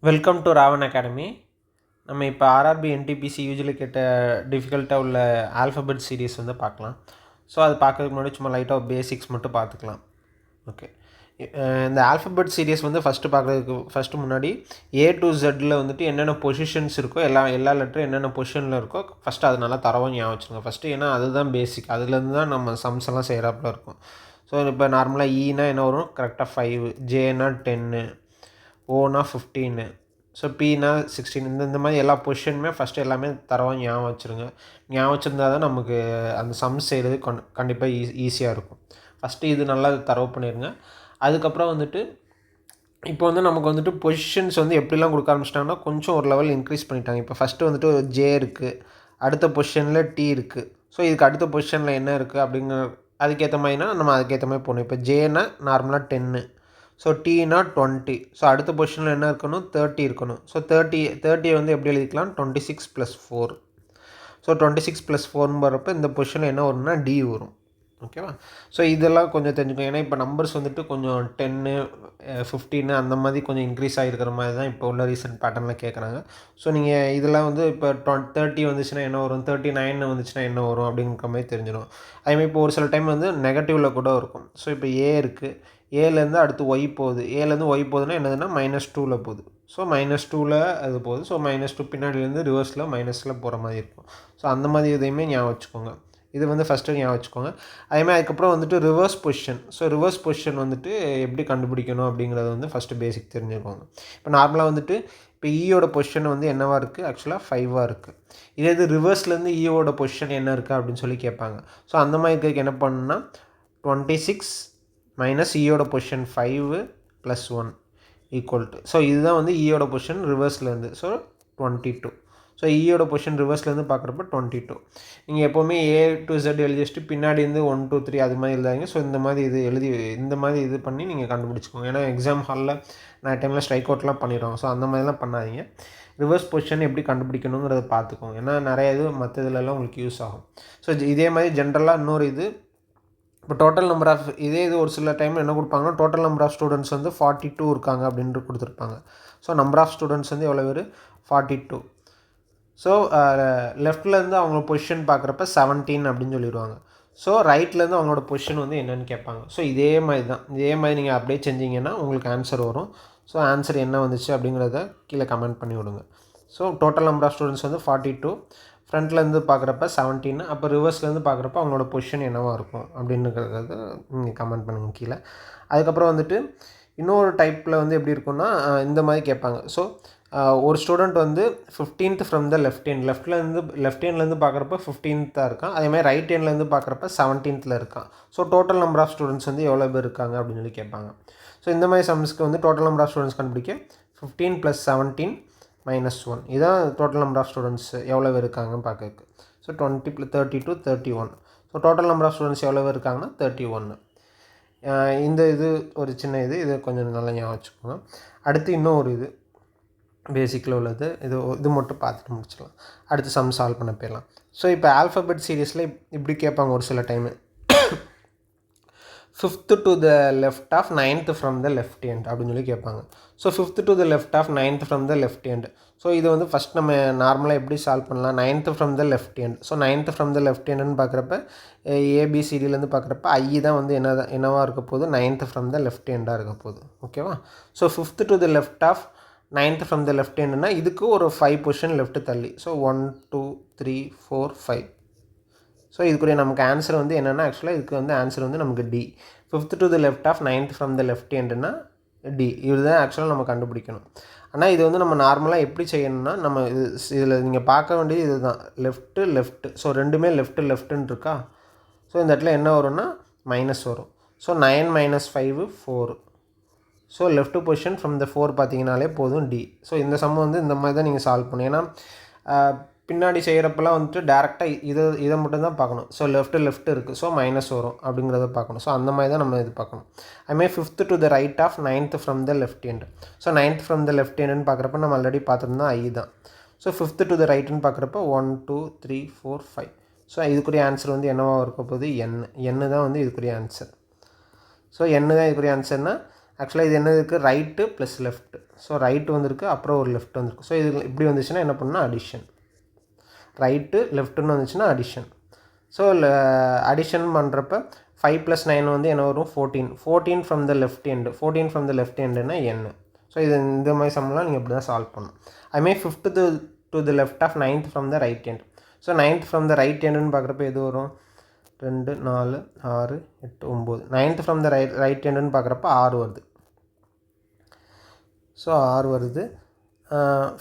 Welcome to Raavan academy. நம்ம இப்போ RRB NTPC யூஜியில் கேட்ட டிஃபிகல்ட்டாக உள்ள ஆல்ஃபபெட் சீரீஸ் வந்து பார்க்கலாம். ஸோ அது பார்க்கறதுக்கு முன்னாடி சும்மா லைட்டாக பேசிக்ஸ் மட்டும் பார்த்துக்கலாம். ஓகே, இந்த ஆல்ஃபபெட் சீரீஸ் வந்து ஃபஸ்ட்டு முன்னாடி ஏ டு ஜெட்டில் வந்துட்டு என்னென்ன பொசிஷன்ஸ் இருக்கோ எல்லா லெட்டரும் என்னென்ன பொசிஷனில் இருக்கோ ஃபஸ்ட்டு அது நல்லா தரவும் ஞாபகம் வச்சுருங்க ஃபஸ்ட்டு. ஏன்னா அதுதான் பேசிக், அதுலேருந்து தான் நம்ம சம்ஸ் எல்லாம் செய்கிறாப்புல இருக்கும். ஸோ இப்போ நார்மலாக ஈனா என்ன வரும், கரெக்டாக 5, ஜேனா 10, ஓனா 15, ஸோ பீனா 16. இந்த மாதிரி எல்லா பொசிஷனுமே ஃபஸ்ட்டு எல்லாமே தரவாக ஞாபகம் வச்சுருங்க. ஞாபகம் வச்சுருந்தா தான் நமக்கு அந்த சம் செய்கிறது கண்டிப்பாக ஈஸியாக இருக்கும். ஃபஸ்ட்டு இது நல்லா தரவு பண்ணிடுங்க. அதுக்கப்புறம் வந்துட்டு இப்போ வந்து நமக்கு வந்துட்டு பொசிஷன்ஸ் வந்து எப்படிலாம் கொடுக்க ஆரம்பிச்சிட்டாங்கன்னா கொஞ்சம் ஒரு லெவல் இன்க்ரீஸ் பண்ணிட்டாங்க. இப்போ ஃபஸ்ட்டு வந்துட்டு ஜே இருக்குது, அடுத்த பொசிஷனில் டி இருக்குது. ஸோ இதுக்கு அடுத்த பொசிஷனில் என்ன இருக்குது அப்படிங்கிற அதுக்கேற்ற மாதிரினா நம்ம அதுக்கேற்ற மாதிரி போகணும். இப்போ ஜேனா நார்மலாக 10, ஸோ டீனா 20. ஸோ அடுத்த பொசிஷனில் என்ன இருக்கணும், 30 இருக்கணும். ஸோ 30 வந்து எப்படி எழுதிக்கலாம், 26 + 4. ஸோ 26 + 4 வரப்போ இந்த பொசிஷனில் என்ன வரும்னா டி வரும். ஓகேவா? ஸோ இதெல்லாம் கொஞ்சம் தெரிஞ்சுக்கணும். ஏன்னா இப்போ நம்பர்ஸ் வந்துட்டு கொஞ்சம் 10, 15 அந்த மாதிரி கொஞ்சம் இன்க்ரீஸ் ஆகிருக்கிற மாதிரி தான் இப்போ உள்ள ரீசெண்ட் பேட்டர்னில் கேட்குறாங்க. ஸோ நீங்கள் இதெல்லாம் வந்து இப்போ 30 வந்துச்சுன்னா என்ன வரும், 39 வந்துச்சுன்னா என்ன வரும் அப்படிங்கிற மாதிரி தெரிஞ்சிடும். அதேமாதிரி இப்போ ஒரு சில டைம் வந்து நெகட்டிவில் கூட இருக்கும். ஸோ இப்போ ஏ இருக்குது, ஏலேருந்து அடுத்து ஒய் போகுது, ஏலேருந்து ஒய் போகுதுன்னா என்னதுன்னா -2ல் போகுது. ஸோ -2ல் அது போகுது. ஸோ -2 பின்னாடிலேருந்து ரிவர்ஸில் மைனஸில் போகிற மாதிரி இருக்கும். ஸோ அந்த மாதிரி இதையுமே ஞாபகம் வச்சுக்கோங்க. இது வந்து ஃபஸ்ட்டு ஞாபகம் வச்சுக்கோங்க. அதேமாதிரி அதுக்கப்புறம் வந்துட்டு reverse position. So reverse position வந்துட்டு எப்படி கண்டுபிடிக்கணும் அப்படிங்கிறது வந்து ஃபஸ்ட்டு பேசிக் தெரிஞ்சுக்கோங்க. இப்போ நார்மலாக வந்துட்டு இப்போ ஈயோட பொசிஷன் வந்து என்னவாக இருக்குது, ஆக்சுவலாக 5ஆக இருக்குது. இதே இது ரிவர்ஸ்லேருந்து ஈயோட பொசிஷன் என்ன இருக்குது அப்படின்னு சொல்லி கேட்பாங்க. ஸோ அந்த மாதிரி இருக்கிறதுக்கு என்ன பண்ணணும்னா 26 மைனஸ் ஈயோட பொசிஷன் 5 + 1 = ஸோ இதுதான் வந்து ஈயோட பொசிஷன் ரிவர்ஸ்லேருந்து. ஸோ 22. ஸோ ஈயோட பொசிஷன் ரிவர்ஸ்லேருந்து பார்க்குறப்ப 22. நீங்கள் எப்போவுமே ஏ டு Z எழுதி வச்சுட்டு பின்னாடி இருந்து 1, 2, 3 அது மாதிரி எழுதாங்க. ஸோ இந்த மாதிரி இது பண்ணி நீங்கள் கண்டுபிடிச்சிக்கோங்க. ஏன்னா எக்ஸாம் ஹாலில் நான் டைமில் ஸ்ட்ரைக் அவுட்லாம் பண்ணிடுவாங்க. ஸோ அந்த மாதிரிலாம் பண்ணாதீங்க. ரிவர்ஸ் பொசிஷன் எப்படி கண்டுபிடிக்கணுங்கிறத பார்த்துக்கோங்க. ஏன்னா நிறைய இது மற்ற இதுலலாம் உங்களுக்கு யூஸ் ஆகும். ஸோ இதே மாதிரி ஜென்ரலாக இன்னொரு இது, இப்போ டோட்டல் நம்பர் ஆஃப் இது ஒரு சில டைமில் என்ன கொடுப்பாங்கன்னா டோட்டல் நம்பர் ஆஃப் ஸ்டூடெண்ட்ஸ் வந்து 42 இருக்காங்க அப்படின்ட்டு கொடுத்துருப்பாங்க. ஸோ நம்பர் ஆஃப் ஸ்டூடெண்ட்ஸ் வந்து எவ்வளோ பேர், 42. ஸோ லெஃப்ட்லேருந்து அவங்களோட பொசிஷன் பார்க்குறப்ப 17 அப்படின்னு சொல்லிடுவாங்க. ஸோ ரைட்லேருந்து அவங்களோட பொசிஷன் வந்து என்னென்னு கேட்பாங்க. ஸோ இதே மாதிரி நீங்கள் அப்படியே செஞ்சிங்கன்னா உங்களுக்கு ஆன்சர் வரும். ஸோ ஆன்சர் என்ன வந்துச்சு அப்படிங்கிறத கீழே கமெண்ட் பண்ணி விடுங்க. So total number of students வந்து 42, ஃப்ரண்ட்லேருந்து பார்க்குறப்ப 17, அப்போ ரிவர்ஸ்லேருந்து பார்க்குறப்ப அவங்களோட பொசிஷன் என்னவாக இருக்கும் அப்படின்னுங்கிறத நீங்கள் கமெண்ட் பண்ணுங்கள் கீழே. அதுக்கப்புறம் வந்துட்டு இன்னொரு டைப்பில் வந்து எப்படி இருக்குன்னா இந்த மாதிரி கேட்பாங்க. ஸோ ஒரு ஸ்டூடெண்ட் வந்து 15th from the left hand, left ஹேண்ட்லேருந்து பார்க்குறப்ப 15th இருக்கான். அதேமாதிரி ரைட் ஹேண்ட்லேருந்து பார்க்குறப்ப 17th இருக்கான். So total number of students வந்து எவ்வளோ பேர் இருக்காங்க அப்படின்னு சொல்லி கேட்பாங்க. ஸோ இந்த மாதிரி சம்ஸ்க்கு வந்து டோட்டல் நம்பர் ஆஃப் ஸ்டூடெண்ட்ஸ் கண்டுபிடிக்க 15 + 17 - 1 இதான் டோட்டல் நம்பர் ஆஃப் ஸ்டூடெண்ட்ஸ் எவ்வளோ பேர் இருக்காங்கன்னு பார்க்குறதுக்கு. So 20 + 32 31. So total number of students எவ்வளோ பேர் இருக்காங்கன்னா 31. இந்த இது ஒரு சின்ன இது கொஞ்சம் நல்லா ஞாபகம் வச்சுக்கோங்க. அடுத்து இன்னும் ஒரு இது பேசிக்கில் உள்ளது, இது மட்டும் பார்த்துட்டு முடிச்சிடலாம். அடுத்து சம் சால்வ் பண்ண போயிடலாம். ஸோ இப்போ ஆல்ஃபபெட் சீரீஸில் இப்படி கேட்பாங்க ஒரு சில time, 5th to the left of 9th from the left hand அப்படின்னு சொல்லி கேட்பாங்க. So 5th to the left of 9th from the left hand. So இது வந்து ஃபஸ்ட் நம்ம நார்மலாக எப்படி சால்வ் பண்ணலாம், 9th from the left hand. So 9th from the left handன்னு பார்க்குறப்ப ஏபிசிடிலேருந்து பார்க்குறப்ப ஐ தான் வந்து என்னவாக இருக்க போகுது, 9th from the left hand இருக்க போகுது. ஓகேவா? So 5th to the left of 9th from the left handனா இதுக்கு ஒரு 5 பொசிஷன் லெஃப்ட் தள்ளி. ஸோ 1, 2, 3, 4, 5. ஸோ இதுக்குரிய நமக்கு ஆன்சர் வந்து என்னென்னா ஆக்சுவலாக இதுக்கு வந்து ஆன்சர் வந்து நமக்கு D. 5th to the left of 9th from the left handனா டி. இதுதான் ஆக்சுவலாக நம்ம கண்டுபிடிக்கணும். ஆனால் இது வந்து நம்ம நார்மலாக எப்படி செய்யணும்னா நம்ம இதில் நீங்கள் பார்க்க வேண்டியது இது தான், லெஃப்ட்டு. ஸோ ரெண்டுமே லெஃப்ட்டுன்னு இருக்கா. ஸோ இந்த இடத்துல என்ன வரும்னா மைனஸ் வரும். So 9 - 5 4. So left position from த 4 பார்த்தீங்கனாலே போதும் டி. ஸோ இந்த சம் வந்து இந்த மாதிரி தான் நீங்கள் சால்வ் பண்ணணும். ஏன்னா பின்னாடி செய்கிறப்பெல்லாம் வந்துட்டு டேரெக்டாக இதை மட்டும் தான் பார்க்கணும். ஸோ லெஃப்ட் இருக்குது, ஸோ மைனஸ் வரும் அப்படிங்கிறத பார்க்கணும். ஸோ அந்த மாதிரி தான் நம்ம இது பார்க்கணும். அதுமாதிரி 5th to the right of 9th from the left hand. So 9th from the left handன்னு பார்க்குறப்ப நம்ம ஆல்ரெடி பார்த்துருந்தோம் ஐ தான். ஸோ 5th to the rightன்னு பார்க்குறப்ப 1, 2, 3, 4, 5. ஸோ இதுக்குரிய ஆன்சர் வந்து என்னவாக இருக்க போகுது, என் தான் வந்து இதுக்குரிய ஆன்சர். ஸோ தான் இதுக்குரிய ஆன்சர்னால் ஆக்சுவலாக இது என்ன இருக்குது, right plus left. So right வந்திருக்கு, அப்புறம் ஒரு லெஃப்ட் வந்திருக்கு. ஸோ இது இப்படி வந்துச்சுன்னா என்ன பண்ணால் அடிஷன். ரைட்டு லெஃப்ட்டுன்னு வந்துச்சுன்னா அடிஷன். ஸோ அடிஷன் பண்ணுறப்ப 5 + 9 வந்து என்ன வரும், 14. 14 from the left end. 14 from the left எண்டுன்னா n. ஸோ இது இந்த மாதிரி சம்லாம் நீங்கள் இப்படி தான் சால்வ் பண்ணணும். அதுமாதிரி 5th to the left of 9th from the right end. So 9th from the right endன்னு பார்க்குறப்ப எது வரும், 2 4 6 8 9. 9th from the right endன்னு பார்க்குறப்ப 6 வருது. ஸோ 6 வருது.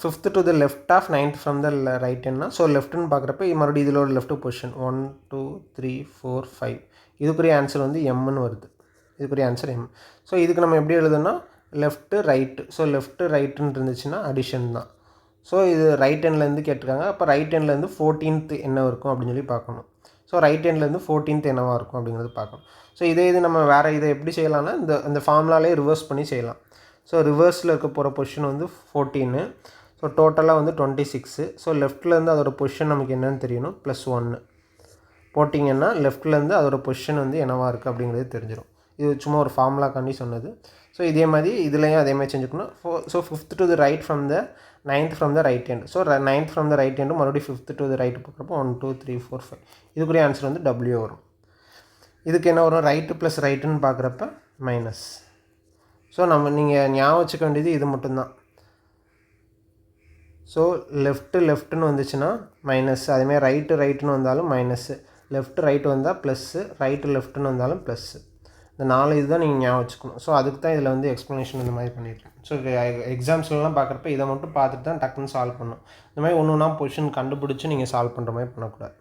5th to the left of 9th from the right endனா, ஸோ லெஃப்ட்டுன்னு பார்க்குறப்ப மறுபடியும் இதில் ஒரு லெஃப்ட் பொசிஷன் 1 2 3 4 5. இதுக்குரிய ஆன்சர் வந்து எம்னு வருது. இதுக்குரிய ஆன்சர் எம். ஸோ இதுக்கு நம்ம எப்படி எழுதுனா, லெஃப்ட்டு ரைட்டு. ஸோ லெஃப்ட்டு ரைட்டுன்னு இருந்துச்சுன்னா அடிஷன் தான். ஸோ இது ரைட் ஹேண்ட்லேருந்து கேட்டிருக்காங்க. அப்போ ரைட் ஹேண்ட்லேருந்து 14th என்ன இருக்கும் அப்படின்னு சொல்லி பார்க்கணும். ஸோ ரைட் ஹேண்ட்லேருந்து 14th என்னவாக இருக்கும் அப்படிங்கிறது பார்க்கணும். ஸோ இது நம்ம வேறு இதை எப்படி செய்யலாம்னா, இந்த ஃபார்முலாலே ரிவர்ஸ் பண்ணி செய்யலாம். ஸோ ரிவர்ஸில் இருக்க போகிற பொசிஷன் வந்து 14. ஸோ டோட்டலாக வந்து 26. ஸோ லெஃப்ட்லேருந்து அதோட பொசிஷன் நமக்கு என்னென்னு தெரியணும், +1 போட்டிங்கன்னா லெஃப்ட்லேருந்து அதோட பொசிஷன் வந்து என்னவாக இருக்குது அப்படிங்கிறது தெரிஞ்சிடும். இது சும்மா ஒரு ஃபார்முலாக்காண்டி சொன்னது. ஸோ இதே மாதிரி இதுலேயும் அதேமாதிரி செஞ்சுக்கணும். So 5th to the right from the 9th from the right end. So 9th from the right end மறுபடியும் 5th to the right பார்க்குறப்போ 1 2 3 4 5. இதுக்குரிய ஆன்சர் வந்து W வரும். இதுக்கு என்ன வரும், ரைட்டு ப்ளஸ் ரைட்டுன்னு பார்க்குறப்ப மைனஸ். ஸோ நீங்கள் ஞாபகம் வச்சுக்க வேண்டியது இது மட்டும்தான். ஸோ லெஃப்ட்டுன்னு வந்துச்சுன்னா மைனஸ், அதேமாதிரி ரைட்டுன்னு வந்தாலும் மைனஸ்ஸு, லெஃப்ட் ரைட்டு வந்தால் ப்ளஸ்ஸு, ரைட்டு லெஃப்ட்டுன்னு வந்தாலும் ப்ளஸ்ஸு. இந்த 4 இதுதான் நீங்கள் ஞாபகம் வச்சுக்கணும். ஸோ அதுக்கு தான் இதில் வந்து எக்ஸ்ப்ளனேஷன் இந்த மாதிரி பண்ணியிருக்கேன். ஸோ எக்ஸாம்ஸ்லாம் பார்க்குறப்ப இதை மட்டும் பார்த்துட்டு தான் டக்குன்னு சால்வ் பண்ணணும். இந்த மாதிரி ஒன்று ஒன்றா பொசிஷன் கண்டுபிடிச்சி நீங்கள் சால்வ் பண்ணுற மாதிரி பண்ணக்கூடாது.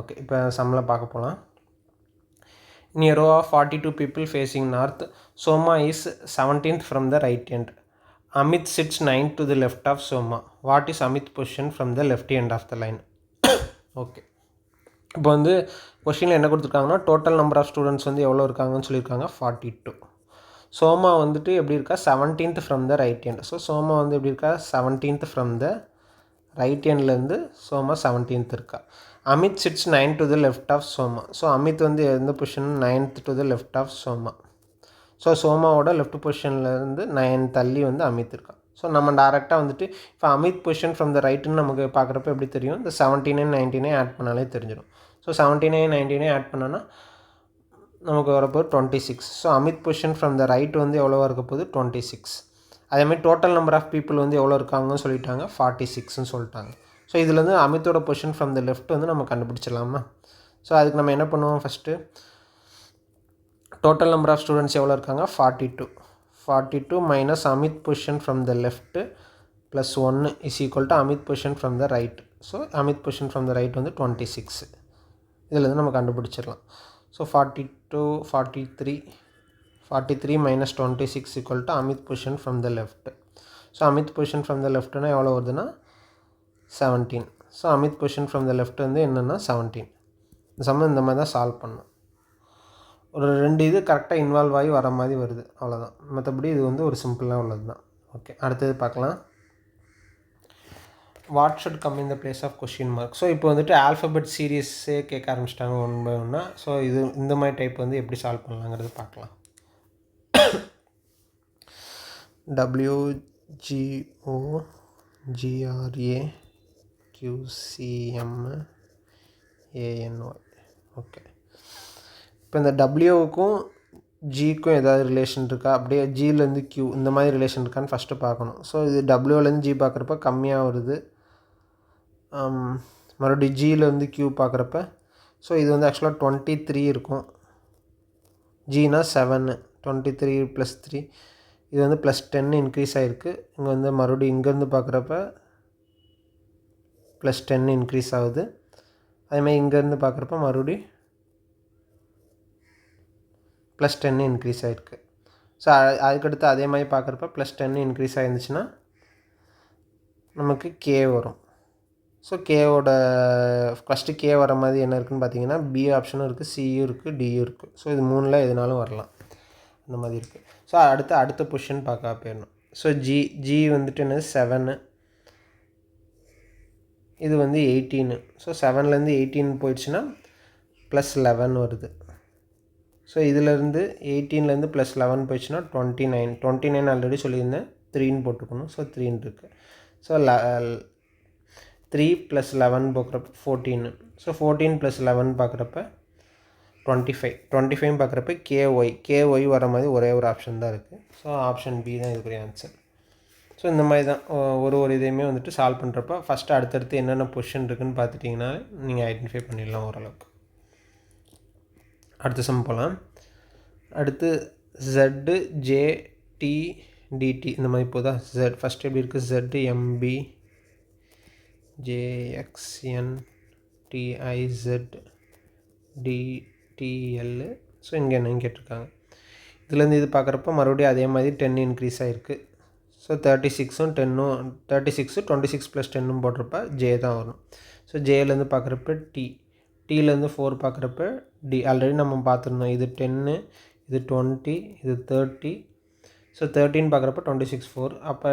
ஓகே, இப்போ சம்மில் பார்க்க போகலாம். In a row of 42 people facing north, Soma is 17th from the right end. Amit sits 9th to the left of Soma. What is Amit's position from the left end of the line? Okay, இப்போ வந்து கொஷினில் என்ன கொடுத்துருக்காங்கன்னா, total number of students வந்து எவ்வளோ இருக்காங்கன்னு சொல்லியிருக்காங்க, 42. சோமா வந்துட்டு எப்படி இருக்கா, 17th from the right hand. So Soma வந்து எப்படி இருக்கா, 17th from the right ஹேண்ட்லேருந்து Soma 17th இருக்கா. Amit sits 9 to the left of Soma. So Amit வந்து எந்த position, 9th to the left of Soma. So சோமாவோட லெஃப்ட் பொசிஷன்லேருந்து 9 தள்ளி வந்து அமித் இருக்கா. ஸோ நம்ம டேரெக்டாக வந்துட்டு இப்போ அமித் பொசிஷன் ஃப்ரம் த ரைட்டுன்னு நமக்கு பார்க்குறப்ப எப்படி தெரியும், இந்த 17 19 ஆட் பண்ணாலே தெரிஞ்சிடும். ஸோ 17 19 ஆட் பண்ணோன்னா நமக்கு வரப்போ 26. So Amit position from the right வந்து எவ்வளோவா இருக்க போகுது, 26. அதேமாதிரி டோட்டல் நம்பர் ஆஃப் பீப்புள் வந்து எவ்வளோ இருக்காங்கன்னு சொல்லிட்டாங்க, 46ன்னு சொல்லிட்டாங்க. ஸோ இதில் வந்து அமித்தோட பொசிஷன் ஃப்ரம் த லெஃப்ட் வந்து நம்ம கண்டுபிடிச்சிடலாமா. ஸோ அதுக்கு நம்ம என்ன பண்ணுவோம், first total number of students எவ்வளோ இருக்காங்க, 42 minus Amit position from the left plus 1 is equal to Amit position from the right. So Amit position from the right வந்து 26. இதில் வந்து நம்ம கண்டுபிடிச்சிடலாம். So 43 minus 26 equal to Amit position from the left. So Amit position from the லெஃப்ட்னா எவ்வளோ வருதுன்னா 17. So Amit position from the left வந்து என்னென்னா 17. இந்த சம்மந்தம் இந்த மாதிரி தான் சால்வ் பண்ணணும். ஒரு 2 இது கரெக்டாக இன்வால்வ் ஆகி வர மாதிரி வருது, அவ்வளோதான். மற்றபடி இது வந்து ஒரு சிம்பிளாக உள்ளது தான். ஓகே, அடுத்தது பார்க்கலாம். What should come in the place of question mark. So இப்போ வந்துட்டு ஆல்ஃபபெட் சீரீஸே கேட்க ஆரம்பிச்சிட்டாங்க 1 by 1. ஸோ இது இந்த மாதிரி டைப் வந்து எப்படி சால்வ் பண்ணலாங்கிறது பார்க்கலாம். WGOGRAQCMANY. ஓகே, இப்போ இந்த டபிள்யூவுக்கும் ஜிக்கும் ஏதாவது ரிலேஷன் இருக்கா, அப்படியே ஜிலேருந்து கியூ இந்த மாதிரி ரிலேஷன் இருக்கான்னு ஃபஸ்ட்டு பார்க்கணும். ஸோ இது டபிள்யூலேருந்து ஜி பார்க்குறப்ப கம்மியாக வருது, மறுபடியும் ஜியிலேருந்து கியூ பார்க்குறப்ப. ஸோ இது வந்து ஆக்சுவலாக 23 இருக்கும். ஜினா 7, 23 + 3 இது வந்து +10 இன்க்ரீஸ் ஆகிருக்கு. இங்கே வந்து மறுபடியும் இங்கேருந்து பார்க்குறப்ப +10 இன்க்ரீஸ் ஆகுது. அதேமாதிரி இங்கேருந்து பார்க்குறப்ப மறுபடியும் +10 இன்க்ரீஸ் ஆகிருக்கு. ஸோ அதுக்கடுத்து அதே மாதிரி பார்க்குறப்ப +10 இன்க்ரீஸ் ஆகிருந்துச்சுன்னா நமக்கு கே வரும். ஸோ கேவோட ஃபஸ்ட்டு கே வர மாதிரி என்ன இருக்குதுன்னு பார்த்தீங்கன்னா, பி ஆப்ஷனும் இருக்குது, சியும் இருக்குது, டியும் இருக்குது. ஸோ இது 3ல் எதுனாலும் வரலாம், அந்த மாதிரி இருக்குது. ஸோ அடுத்த பொசிஷன் பார்க்க போயிடணும். ஸோ ஜி வந்துட்டு என்னது 7, இது வந்து 18. ஸோ 7லேருந்து 18 போயிடுச்சுன்னா +11 வருது. ஸோ இதிலேருந்து 18லேருந்து ப்ளஸ் 11 போயிடுச்சுன்னா 29 ஆல்ரெடி சொல்லியிருந்தேன் 3ன்னு போட்டுக்கணும். ஸோ 3ன்னு இருக்குது. ஸோ 3 + 11 பார்க்குறப்ப 14. ஸோ 14 + 11 பார்க்குறப்ப 25 பார்க்குறப்ப கேஒய் வர மாதிரி ஒரே ஒரு ஆப்ஷன் தான் இருக்குது. ஸோ ஆப்ஷன் பி தான் இதுக்குரிய ஆன்சர். ஸோ இந்த மாதிரி தான் ஒரு இதையுமே வந்துட்டு சால்வ் பண்ணுறப்ப ஃபஸ்ட்டு அடுத்தடுத்து என்னென்ன பொசிஷன் இருக்குதுன்னு பார்த்துட்டிங்கன்னா நீங்கள் ஐடென்டிஃபை பண்ணிடலாம் ஓரளவுக்கு. அடுத்த சம் போகலாம். அடுத்து Z J T DT இந்த மாதிரி போதா. Z ஃபஸ்ட்டு எப்படி இருக்குது, ZMB JXN TIZ DTL. So இங்கே என்னன்னு கேட்டிருக்காங்க. இதுலேருந்து இது பார்க்குறப்ப மறுபடியும் அதே மாதிரி 10 இன்க்ரீஸ் ஆகிருக்கு. ஸோ 36ம் 10ம் 36 26 + 10ம் போடுறப்ப ஜே தான் வரும். ஸோ ஜேலேருந்து பார்க்குறப்ப டீலேருந்து 4 பார்க்குறப்ப டி ஆல்ரெடி நம்ம பார்த்துருந்தோம். இது 10, இது 20, இது 30. ஸோ 13 பார்க்குறப்ப 26 4. அப்போ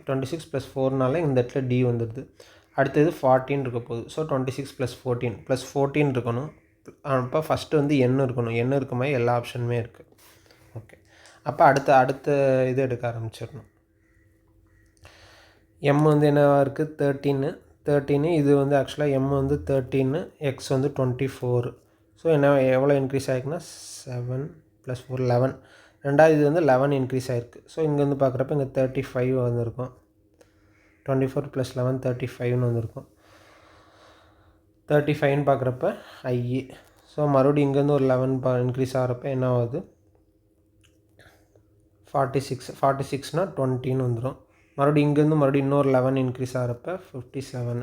26 + 4னால இந்த இடத்துல டி வந்துடுது. அடுத்தது 14 இருக்க போகுது. ஸோ 26 + 14 இருக்கணும். அப்போ ஃபஸ்ட்டு வந்து எண் இருக்கணும். எண் இருக்க மாதிரி எல்லா ஆப்ஷனுமே இருக்குது. ஓகே, அப்போ அடுத்த இது எடுக்க ஆரம்பிச்சிடணும். எம் வந்து என்னவா இருக்குது, 13. இது வந்து ஆக்சுவலாக எம் வந்து 13, எக்ஸ் வந்து 24. ஸோ எவ்வளோ இன்க்ரீஸ் ஆகிருக்குன்னா 7 + 4 11. ரெண்டாவது இது வந்து 11 இன்க்ரீஸ் ஆகிருக்கு. ஸோ இங்கே வந்து பார்க்குறப்ப இங்கே 35 வந்திருக்கும். 24 + 11 35ன்னு வந்திருக்கும். 35ன்னு பார்க்குறப்ப ஐஇ. ஸோ மறுபடியும் இங்கேருந்து ஒரு 11 இன்க்ரீஸ் ஆகிறப்ப என்ன ஆகுது, 46னா 20ன்னு வந்துடும். மறுபடியும் இங்கேருந்து மறுபடியும் இன்னொரு 11 இன்க்ரீஸ் ஆகிறப்ப 57.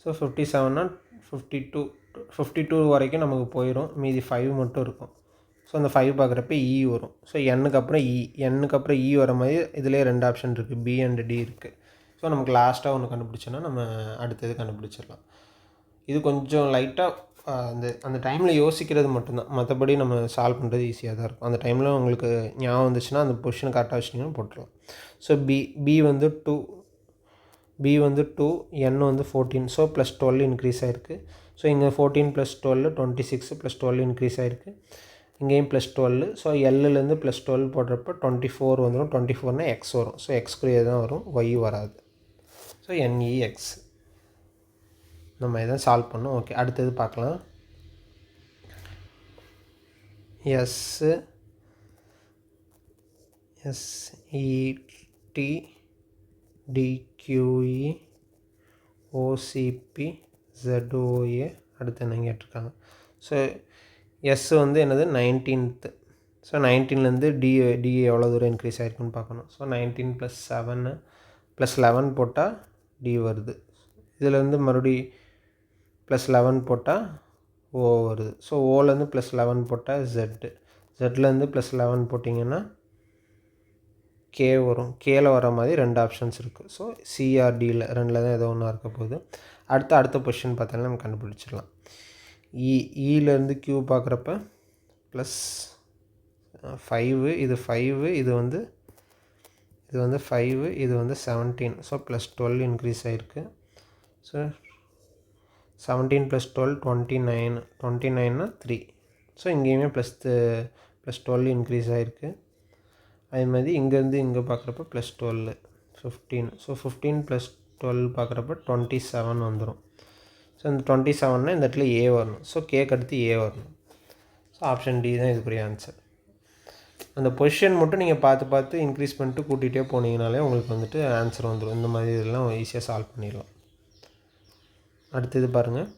ஸோ 57னா 52 வரைக்கும் நமக்கு போயிடும். மீதி 5 மட்டும் இருக்கும். ஸோ அந்த 5 பார்க்குறப்ப இ வரும். ஸோ எண்ணுக்கு அப்புறம் இ வர மாதிரி இதிலே 2 ஆப்ஷன் இருக்குது, பி அண்ட் டி இருக்குது. ஸோ நமக்கு லாஸ்ட்டாக ஒன்று கண்டுபிடிச்சோன்னா நம்ம அடுத்தது கண்டுபிடிச்சிடலாம். இது கொஞ்சம் லைட்டாக அந்த டைமில் யோசிக்கிறது மட்டும்தான். மற்றபடி நம்ம சால்வ் பண்ணுறது ஈஸியாக தான் இருக்கும். அந்த டைமில் உங்களுக்கு ஞாபகம் வந்துச்சுன்னா அந்த பொசிஷனை கரெக்டாக வச்சிட்டிங்கன்னா போட்டுடலாம். ஸோ பி வந்து 2, என் வந்து 14. ஸோ ப்ளஸ் 12 இன்க்ரீஸ் ஆகிருக்கு. ஸோ இங்கே 14 + 12 26 + 12 இன்க்ரீஸ் ஆகிருக்கு. இங்கேயும் +12. ஸோ எல்லுலேருந்து +12 போடுறப்ப 24 வந்துடும். 24னா எக்ஸ் வரும். ஸோ எக்ஸ்குரியே தான் வரும், ஒய் வராது. ஸோ என்இஎக்ஸ் நம்ம இதான் சால்வ் பண்ணோம். ஓகே, அடுத்தது பார்க்கலாம். SET DQE OCP ZOA அடுத்து என்ன கேட்டிருக்காங்க. ஸோ எஸ் வந்து என்னது 19th. ஸோ 19லேருந்து டி எவ்வளோ தூரம் இன்க்ரீஸ் ஆகிருக்குன்னு பார்க்கணும். ஸோ 19 + 7 + 11 போட்டால் டி வருது. இதிலேருந்து மறுபடி +11 போட்டால் ஓ வருது. ஸோ ஓலேருந்து +11 போட்டால் ஜெட்லேருந்து +11 போட்டிங்கன்னா கே வரும். கேல வர மாதிரி 2 ஆப்ஷன்ஸ் இருக்குது. ஸோ சிஆர்டியில் 2ல் தான் ஏதோ ஒன்றா இருக்க போகுது. அடுத்த பொசிஷன் பார்த்தாலும் நம்ம கண்டுபிடிச்சிடலாம். இலேருந்து கியூ பார்க்குறப்ப +5, இது 5, இது வந்து 5, இது வந்து 17. ஸோ +12 இன்க்ரீஸ் ஆகிருக்கு. ஸோ 17 + 12 29னா 3. ஸோ இங்கேயுமே +12 இன்க்ரீஸ் ஆகிருக்கு. அதே மாதிரி இங்கேருந்து இங்கே பார்க்குறப்ப +12 15. ஸோ 15 + 12 பார்க்குறப்ப 27 வந்துடும். ஸோ இந்த 27னா இந்த இடத்துல ஏ வரணும். ஸோ கேக்கு அடுத்து ஏ வரணும். ஸோ ஆப்ஷன் டி தான் இதுக்குரிய ஆன்சர். அந்த பொசிஷன் மட்டும் நீங்கள் பார்த்து இன்க்ரீஸ் பண்ணிட்டு கூட்டிகிட்டே போனீங்கனாலே உங்களுக்கு வந்துட்டு ஆன்சர் வந்துடும். இந்த மாதிரி இதெல்லாம் ஈஸியாக சால்வ் பண்ணிடலாம். அடுத்தது பாருங்கள்.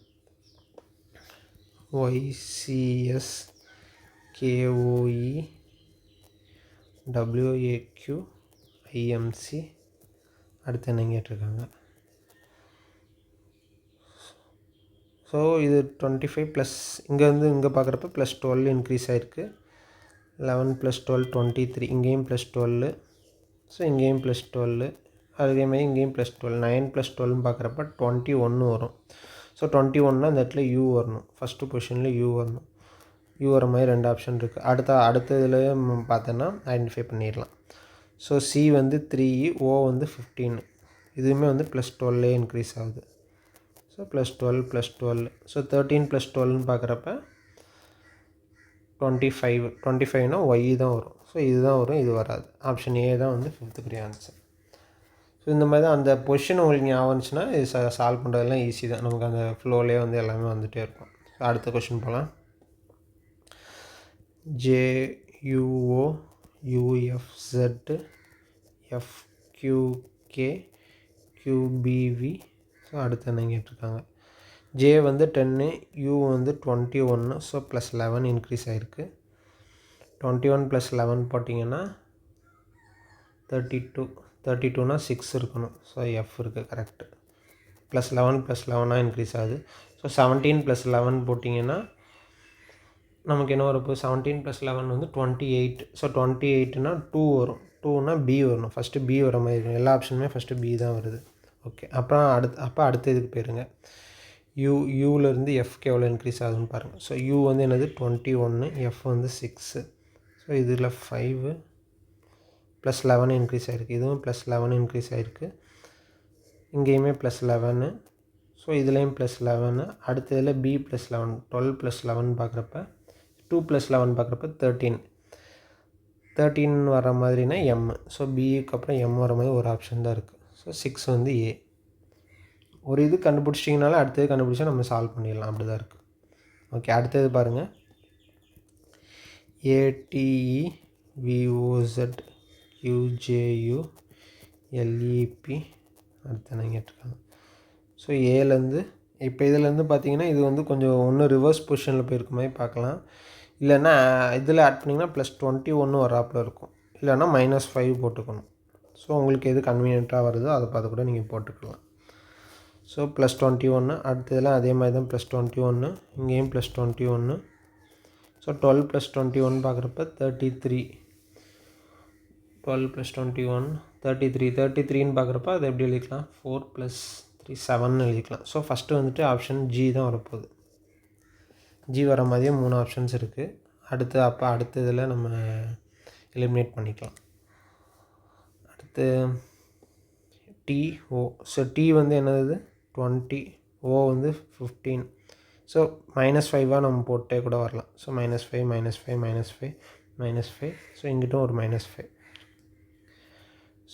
YCS KOE WAQ IMC அடுத்து என்ன கேட்டிருக்காங்க. ஸோ இது 25 ப்ளஸ் இங்கே பார்க்குறப்ப +12 இன்க்ரீஸ் ஆகிருக்கு. 11 + 12 23. இங்கேயும் +12. ஸோ இங்கேயும் +12. அதேமாதிரி இங்கேயும் +12. 9 + 12 பார்க்குறப்ப 21 வரும். ஸோ 21னா இந்த இடத்துல யூ வரணும். ஃபஸ்ட்டு பொசிஷனில் யூ வரணும். யூ வர மாதிரி 2 ஆப்ஷன் இருக்குது. அடுத்த இதில் பார்த்தோன்னா ஐடென்டிஃபை பண்ணிடலாம். ஸோ சி வந்து 3, ஓ வந்து 15. இதுவுமே வந்து +12 இன்க்ரீஸ் ஆகுது. ஸோ +12 +12. ஸோ 13 + 12ன்னு பார்க்குறப்ப 25னா ஒய் தான் வரும். ஸோ இதுதான் வரும், இது வராது. ஆப்ஷன் ஏ தான் வந்து 5th பெரிய ஆன்சர். ஸோ இந்த மாதிரி தான் அந்த பொசிஷன் உங்களுக்கு ஞாபகம் இருந்துச்சுன்னா இது சால்வ் பண்ணுறதுலாம் ஈஸி தான். நமக்கு அந்த ஃப்ளோலேயே வந்து எல்லாமே வந்துகிட்டே இருக்கும். ஸோ அடுத்த கொஷின் போகலாம். JUO UFZ FQK QBV. So அடுத்து என்ன கேட்டிருக்காங்க. ஜே வந்து 10, யூ வந்து 21. ஸோ ப்ளஸ் 11 இன்க்ரீஸ் ஆகிருக்கு. 21 + 11 போட்டிங்கன்னா 32. 32னா 6 இருக்கணும். ஸோ எஃப் இருக்குது கரெக்டு. +11 + 11 இன்க்ரீஸ் ஆகுது. ஸோ 17 + 11 போட்டிங்கன்னா நமக்கு என்ன வரப்போ 17 + 11 வந்து 28. ஸோ 28னா 2 வரும். 2னா பி வரணும். ஃபஸ்ட்டு பி வர மாதிரி இருக்கும். எல்லா ஆப்ஷனுமே ஃபஸ்ட்டு பி தான் வருது. ஓகே, அப்புறம் அடுத்த இதுக்கு போயிருங்க. யூலேருந்து எஃப்க்கு எவ்வளோ இன்க்ரீஸ் ஆகுதுன்னு பாருங்கள். ஸோ யூ வந்து என்னது 21, எஃப் வந்து 6. ஸோ இதில் 5 + 11 இன்க்ரீஸ் ஆகிருக்கு. இதுவும் +11 இன்க்ரீஸ் ஆகிருக்கு. இங்கேயுமே +11. ஸோ இதுலேயும் +11. அடுத்ததில் பி +11. 12 + 11 பார்க்குறப்ப 2 + 11 பார்க்குறப்ப 13. 13 வர மாதிரினா எம். ஸோ பிக்கு அப்புறம் எம் வர மாதிரி ஒரு ஆப்ஷன் தான் இருக்குது. ஸோ 6 வந்து ஏ. ஒரு இது கண்டுபிடிச்சிட்டிங்கனால அடுத்தது கண்டுபிடிச்சா நம்ம சால்வ் பண்ணிடலாம். அப்படி தான் இருக்குது. ஓகே, அடுத்தது பாருங்கள். ATEVOZ QJU LEP. அடுத்து என்ன கேட்டிருக்காங்க. ஸோ ஏலேருந்து இப்போ இதிலேருந்து பார்த்தீங்கன்னா இது வந்து கொஞ்சம் ஒன்று ரிவர்ஸ் பொசிஷனில் போயிருக்க மாதிரி பார்க்கலாம். இல்லைன்னா இதில் ஆட் பண்ணிங்கன்னா +21 வராப்பில் இருக்கும். இல்லைன்னா -5 போட்டுக்கணும். ஸோ உங்களுக்கு எது கன்வீனியண்ட்டாக வருதோ அதை பார்த்து கூட நீங்கள் போட்டுக்கலாம். ஸோ +21. அடுத்ததெல்லாம் அதே மாதிரி தான் +21. இங்கேயும் +21. ஸோ 12 + 21 பார்க்குறப்ப 33. 12 + 21 33. 33ன்னு பார்க்குறப்ப அதை எப்படி எழுதிக்கலாம், 4 + 3 7ன்னு எழுதிக்கலாம். ஸோ ஃபஸ்ட்டு வந்துட்டு ஆப்ஷன் ஜி தான் வரப்போகுது. ஜி வர மாதிரியே 3 ஆப்ஷன்ஸ் இருக்குது. அடுத்த இதில் நம்ம எலிமினேட் பண்ணிக்கலாம். அடுத்து TO. ஸோ டி வந்து என்னது 20, ஓ வந்து 15. ஸோ -5 நம்ம போட்டே கூட வரலாம். ஸோ -5 -5 -5 -5. ஸோ இங்கிட்டும் ஒரு -5.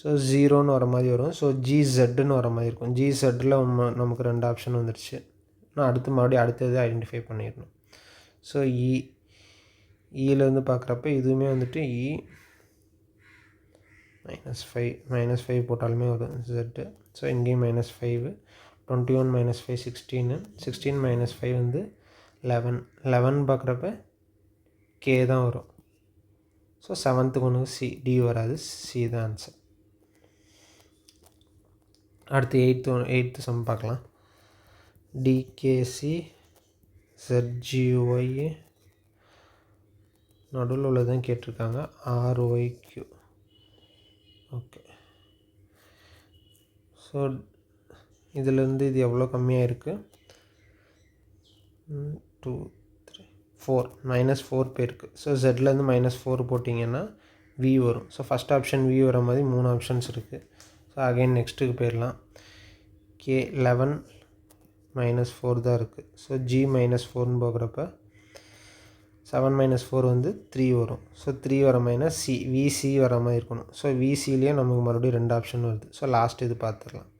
ஸோ 0ன்னு வர மாதிரி வரும். ஸோ GZன்னு வர மாதிரி இருக்கும். GZயில் நமக்கு 2 ஆப்ஷன் வந்துடுச்சு. நான் மறுபடியும் அடுத்தது ஐடென்டிஃபை பண்ணிடணும். ஸோ இலேருந்து பார்க்குறப்ப இதுவுமே வந்துட்டு -5 போட்டாலுமே வரும் Z. ஸோ இங்கேயும் -5. 21 -5 16. 16 -5 வந்து 11. 11 பார்க்குறப்ப கே தான் வரும். ஸோ 7th ஒன்று சி, டி வராது. சி தான் ஆன்சர். அடுத்து 8th சம் பார்க்கலாம். DKC ZGY நடுவில் உள்ளதான் கேட்டிருக்காங்க. RYQ. ஓகே, ஸோ இதிலேருந்து இது எவ்வளோ கம்மியாக இருக்குது, 2 3 4 -4 போயிருக்கு. ஸோ ஜெட்லேருந்து -4 போட்டிங்கன்னா வி வரும். ஸோ ஃபஸ்ட் ஆப்ஷன் வி வர மாதிரி 3 ஆப்ஷன்ஸ் இருக்குது. ஸோ அகைன் நெக்ஸ்ட்டுக்கு போயிடலாம். கே 11 -4 தான் இருக்குது. ஸோ ஜி -4ன்னு போகிறப்ப 7 -4 வந்து 3 வரும். ஸோ 3 வர மாதிரினா சி, விசி வர மாதிரி இருக்கணும். ஸோ விசிலேயே நமக்கு மறுபடியும் 2 ஆப்ஷன் வருது. ஸோ லாஸ்ட் இது பார்த்துடலாம்.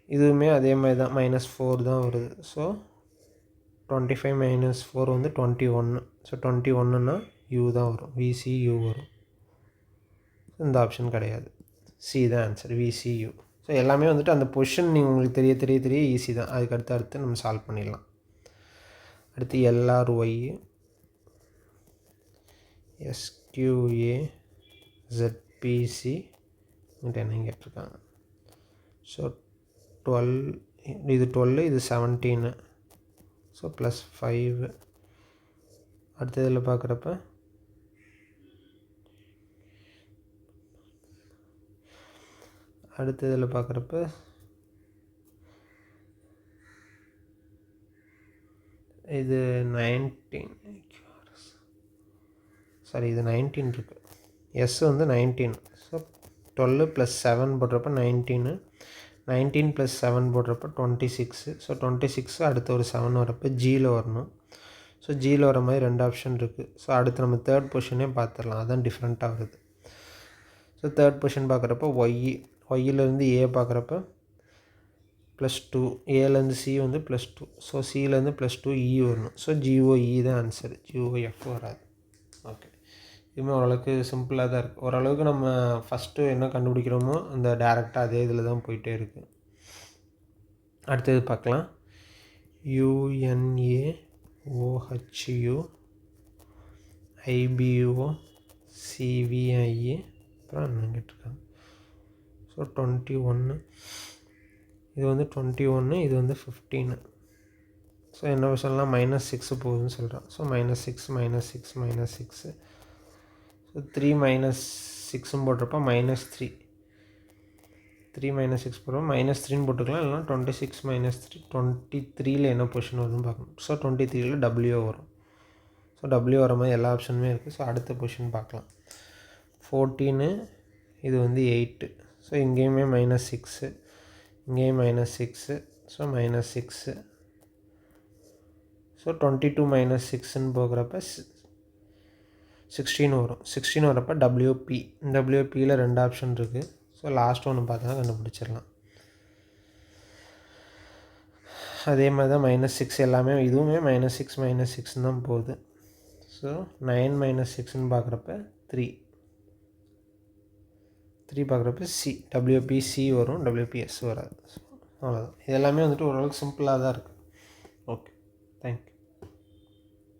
இதுவுமே அதே மாதிரி தான் -4 தான் வருது. ஸோ 25 - 4 வந்து 21. ஸோ 21ன்னா யூ தான் வரும். VCU வரும். இந்த ஆப்ஷன் கிடையாது. சி தான் ஆன்சர், VCU. ஸோ எல்லாமே வந்துட்டு அந்த பொசிஷன் நீங்கள் உங்களுக்கு தெரிய ஈஸி தான். அதுக்கு அடுத்து நம்ம சால்வ் பண்ணிடலாம். அடுத்து LRY SQA ZPC என்ன கேட்டிருக்காங்க. ஸோ 12, இது 12, இது 17. ஸோ +5. அடுத்ததில் பார்க்குறப்ப இது 19. சாரி, இது 19 இருக்குது. எஸ் வந்து 19. ஸோ 12 + 7 போடுறப்ப 19. 19 + 7 போடுறப்ப 26. ஸோ 26 அடுத்த ஒரு 7 வரப்போ ஜியில் வரணும். ஸோ ஜியில் வர மாதிரி 2 ஆப்ஷன் இருக்குது. ஸோ அடுத்து நம்ம தேர்ட் பொசிஷனே பார்த்துடலாம். அதான் டிஃப்ரெண்ட்டாக வருது. ஸோ தேர்ட் பொசிஷன் பார்க்குறப்ப ஒய்யிலேருந்து ஏ பார்க்குறப்ப +2, ஏலேருந்து சி வந்து +2. ஸோ சியிலேருந்து +2 இ வரணும். ஸோ ஜிஓஇ தான் ஆன்சர், ஜிஓஎஃப் வராது. ஓகே, இதுவுமே ஓரளவுக்கு சிம்பிளாக தான் இருக்குது. ஓரளவுக்கு நம்ம ஃபஸ்ட்டு என்ன கண்டுபிடிக்கிறோமோ அந்த டேரெக்டாக அதே இதில் தான் போயிட்டே இருக்குது. அடுத்தது பார்க்கலாம். UNAOHU IBO CVIA அப்புறம் என்ன கேட்டிருக்காங்க. ஸோ 21, இது வந்து 21, இது வந்து 15. ஸோ என்ன சொல்லலாம், -6 போகுதுன்னு சொல்கிறேன். ஸோ -6 -6 ஸோ 3 -6 போடுறப்ப -3 -6 போடுறோம், -3ன்னு போட்டுக்கலாம். இல்லைனா 26 -3 23ல் என்ன பொசிஷன் வருதுன்னு பார்க்கணும். ஸோ 23ல் W வரும். ஸோ W வர மாதிரி எல்லா ஆப்ஷனுமே இருக்குது. ஸோ அடுத்த பொசிஷன் பார்க்கலாம். 14, இது வந்து 8. ஸோ இங்கேயுமே -6, இங்கேயும் -6, ஸோ -6. ஸோ 22 -6ன்னு போகிறப்ப 16 வரும். 16 வரப்போ WPயில் 2 ஆப்ஷன் இருக்குது. ஸோ லாஸ்ட் ஒன்று பார்த்தோன்னா கண்டுபிடிச்சிடலாம். அதே மாதிரி தான் -6 எல்லாமே, இதுவுமே -6 -6 தான் போகுது. ஸோ 9 -6ன்னு பார்க்குறப்ப 3 பார்க்குறப்ப WPC வரும், WPS வராது. அவ்வளோதான். இது எல்லாமே வந்துட்டு ஓரளவுக்கு சிம்பிளாக தான் இருக்குது. Okay, thank you.